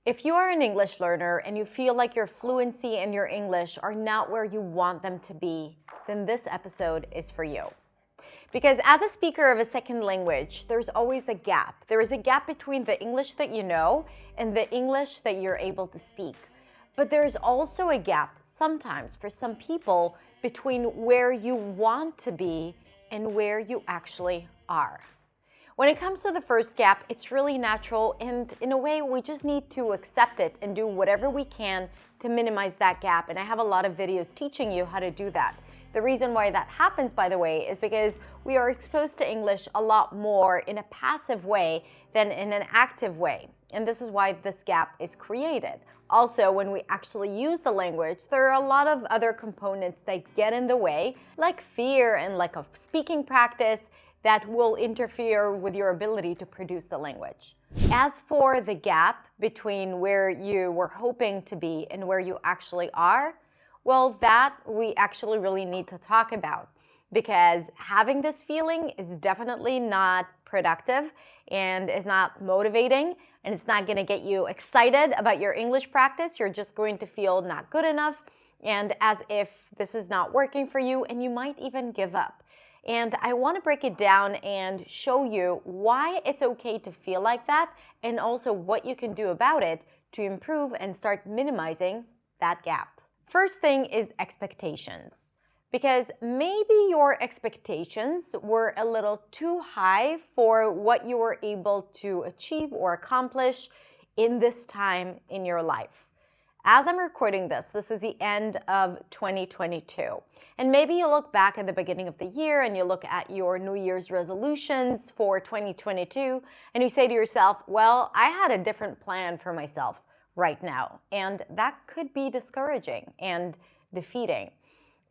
If you are an English learner and you feel like your fluency and your English are not where you want them to be, then this episode is for you. Because as a speaker of a second language, there's always a gap. There is a gap between the English that you know and the English that you're able to speak. But there's also a gap, sometimes for some people, between where you want to be and where you actually are. When it comes to the first gap, it's really natural, and in a way, we just need to accept it and do whatever we can to minimize that gap. And I have a lot of videos teaching you how to do that. The reason why that happens, by the way, is because we are exposed to English a lot more in a passive way than in an active way. And this is why this gap is created. Also, when we actually use the language, there are a lot of other components that get in the way, like fear and lack of speaking practice, that will interfere with your ability to produce the language. As for the gap between where you were hoping to be and where you actually are, well, that we actually really need to talk about, because having this feeling is definitely not productive and is not motivating, and it's not going to get you excited about your English practice. You're just going to feel not good enough and as if this is not working for you, and you might even give up. And I want to break it down and show you why it's okay to feel like that, and also what you can do about it to improve and start minimizing that gap. First thing is expectations, because maybe your expectations were a little too high for what you were able to achieve or accomplish in this time in your life. As I'm recording this is the end of 2022. And maybe you look back at the beginning of the year and you look at your New Year's resolutions for 2022 and you say to yourself, well, I had a different plan for myself right now. And that could be discouraging and defeating.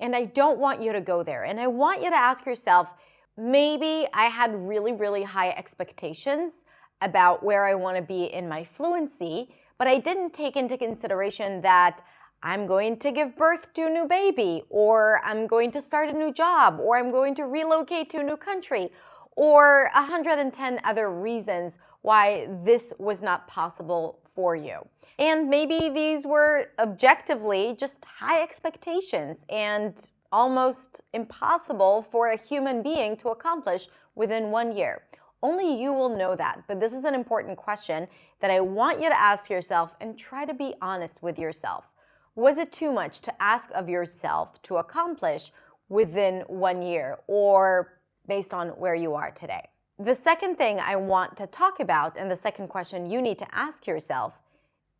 And I don't want you to go there. And I want you to ask yourself, maybe I had really, really high expectations about where I want to be in my fluency, but I didn't take into consideration that I'm going to give birth to a new baby, or I'm going to start a new job, or I'm going to relocate to a new country, or 110 other reasons why this was not possible for you. And maybe these were objectively just high expectations and almost impossible for a human being to accomplish within 1 year. Only you will know that, but this is an important question that I want you to ask yourself and try to be honest with yourself. Was it too much to ask of yourself to accomplish within 1 year, or based on where you are today? The second thing I want to talk about, and the second question you need to ask yourself,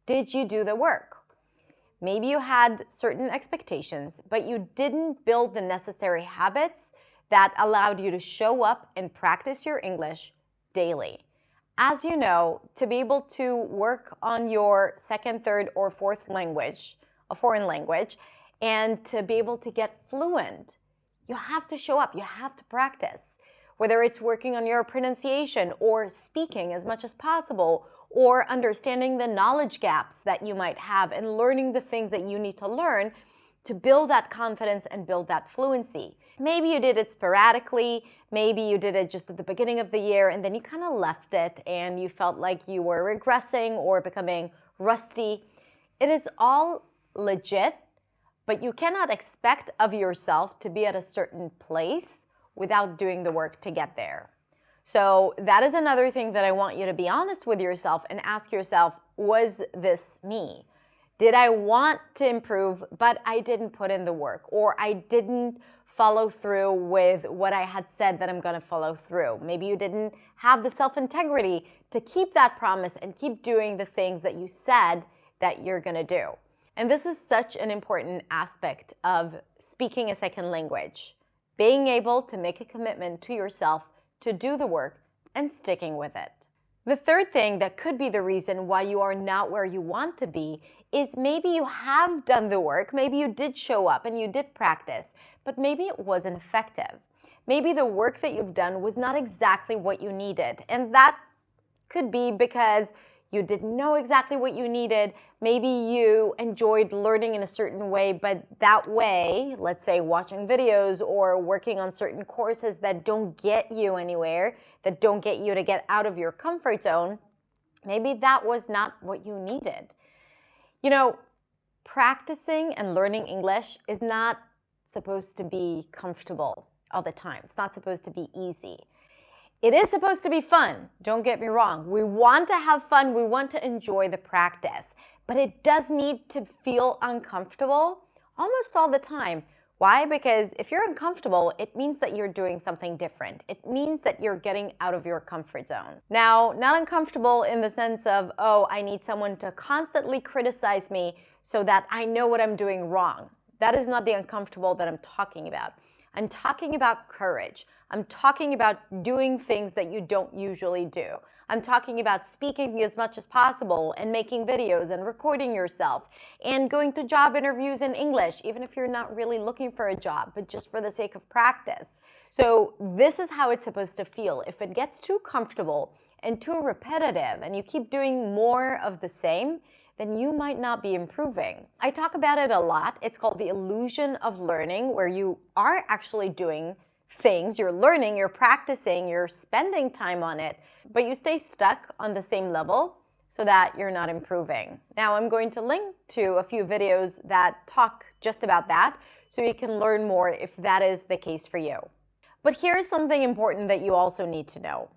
did you do the work? Maybe you had certain expectations, but you didn't build the necessary habits that allowed you to show up and practice your English daily. As you know, to be able to work on your second, third, or fourth language, a foreign language, and to be able to get fluent, you have to show up, you have to practice. Whether it's working on your pronunciation or speaking as much as possible, or understanding the knowledge gaps that you might have and learning the things that you need to learn to build that confidence and build that fluency. Maybe you did it sporadically, maybe you did it just at the beginning of the year and then you kind of left it and you felt like you were regressing or becoming rusty. It is all legit, but you cannot expect of yourself to be at a certain place without doing the work to get there. So that is another thing that I want you to be honest with yourself and ask yourself, was this me? Did I want to improve, but I didn't put in the work, or I didn't follow through with what I had said that I'm going to follow through? Maybe you didn't have the self-integrity to keep that promise and keep doing the things that you said that you're going to do. And this is such an important aspect of speaking a second language, being able to make a commitment to yourself to do the work and sticking with it. The third thing that could be the reason why you are not where you want to be is maybe you have done the work, maybe you did show up and you did practice, but maybe it wasn't effective. Maybe the work that you've done was not exactly what you needed, and that could be because you didn't know exactly what you needed. Maybe you enjoyed learning in a certain way, but that way, let's say watching videos or working on certain courses that don't get you anywhere, that don't get you to get out of your comfort zone, Maybe that was not what you needed. You know, practicing and learning English is not supposed to be comfortable all the time. It's not supposed to be easy. It is supposed to be fun, don't get me wrong. We want to have fun, we want to enjoy the practice, but it does need to feel uncomfortable almost all the time. Why? Because if you're uncomfortable, it means that you're doing something different. It means that you're getting out of your comfort zone. Now, not uncomfortable in the sense of, oh, I need someone to constantly criticize me so that I know what I'm doing wrong. That is not the uncomfortable that I'm talking about. I'm talking about courage. I'm talking about doing things that you don't usually do. I'm talking about speaking as much as possible and making videos and recording yourself and going to job interviews in English, even if you're not really looking for a job, but just for the sake of practice. So this is how it's supposed to feel. If it gets too comfortable and too repetitive and you keep doing more of the same, then you might not be improving. I talk about it a lot. It's called the illusion of learning, where you are actually doing things, you're learning, you're practicing, you're spending time on it, but you stay stuck on the same level so that you're not improving. Now, I'm going to link to a few videos that talk just about that, so you can learn more if that is the case for you. But here's something important that you also need to know.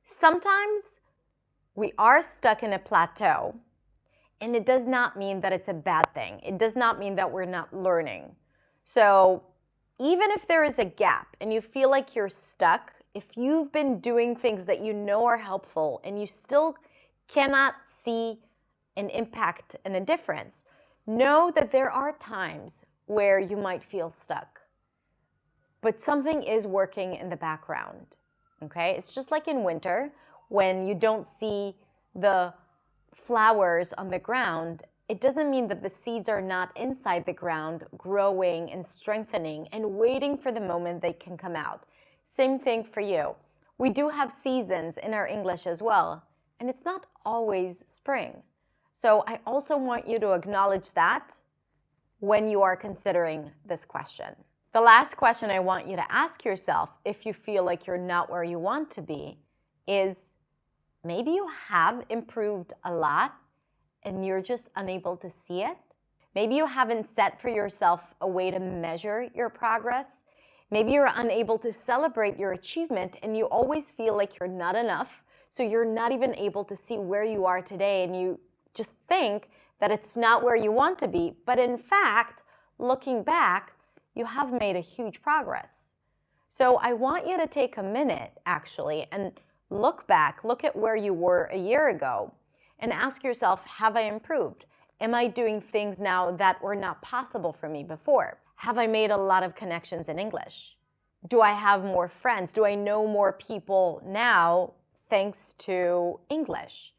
Sometimes we are stuck in a plateau, and it does not mean that it's a bad thing. It does not mean that we're not learning. So even if there is a gap and you feel like you're stuck, if you've been doing things that you know are helpful and you still cannot see an impact and a difference, know that there are times where you might feel stuck. But something is working in the background, okay? It's just like in winter when you don't see the flowers on the ground. It doesn't mean that the seeds are not inside the ground, growing and strengthening and waiting for the moment they can come out. Same thing for you. We do have seasons in our English as well, and it's not always spring. So I also want you to acknowledge that when you are considering this question. The last question I want you to ask yourself, if you feel like you're not where you want to be, is maybe you have improved a lot and you're just unable to see it. Maybe you haven't set for yourself a way to measure your progress. Maybe you're unable to celebrate your achievement and you always feel like you're not enough, so you're not even able to see where you are today and you just think that it's not where you want to be. But in fact, looking back, you have made a huge progress. So I want you to take a minute actually and look back, look at where you were a year ago and ask yourself, have I improved? Am I doing things now that were not possible for me before? Have I made a lot of connections in English? Do I have more friends? Do I know more people now thanks to English?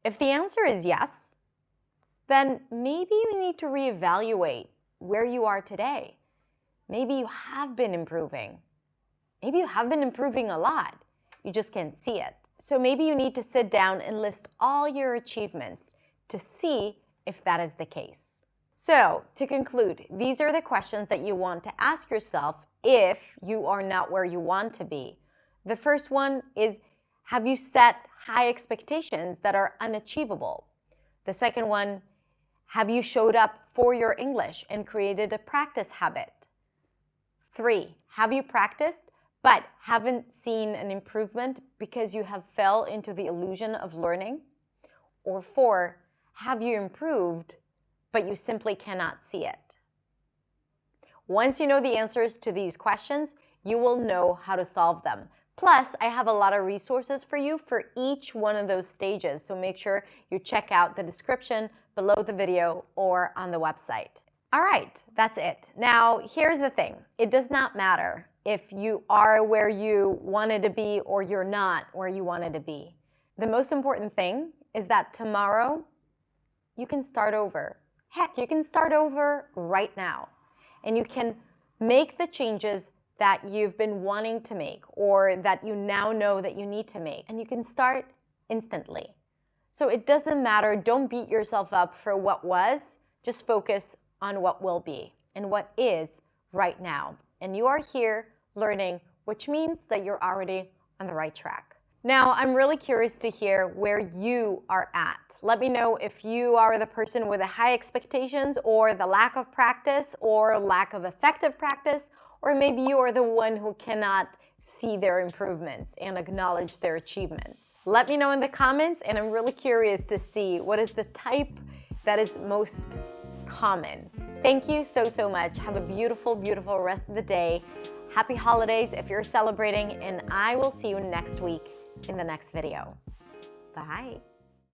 If the answer is yes, then maybe you need to reevaluate where you are today. Maybe you have been improving. Maybe you have been improving a lot. You just can't see it. So maybe you need to sit down and list all your achievements to see if that is the case. So to conclude, these are the questions that you want to ask yourself if you are not where you want to be. The first one is, have you set high expectations that are unachievable? The second one, have you showed up for your English and created a practice habit? 3, have you practiced but haven't seen an improvement because you have fell into the illusion of learning? Or 4, have you improved but you simply cannot see it? Once you know the answers to these questions, you will know how to solve them. Plus, I have a lot of resources for you for each one of those stages, so make sure you check out the description below the video or on the website. All right, that's it. Now, here's the thing. It does not matter if you are where you wanted to be or you're not where you wanted to be. The most important thing is that tomorrow you can start over. Heck, you can start over right now. And you can make the changes that you've been wanting to make or that you now know that you need to make. And you can start instantly. So it doesn't matter. Don't beat yourself up for what was. Just focus on what will be and what is right now. And you are here learning, which means that you're already on the right track. Now, I'm really curious to hear where you are at. Let me know if you are the person with the high expectations or the lack of practice or lack of effective practice, or maybe you are the one who cannot see their improvements and acknowledge their achievements. Let me know in the comments, and I'm really curious to see what is the type that is most common. Thank you so much. Have a beautiful, beautiful rest of the day. Happy holidays if you're celebrating, and I will see you next week in the next video. Bye.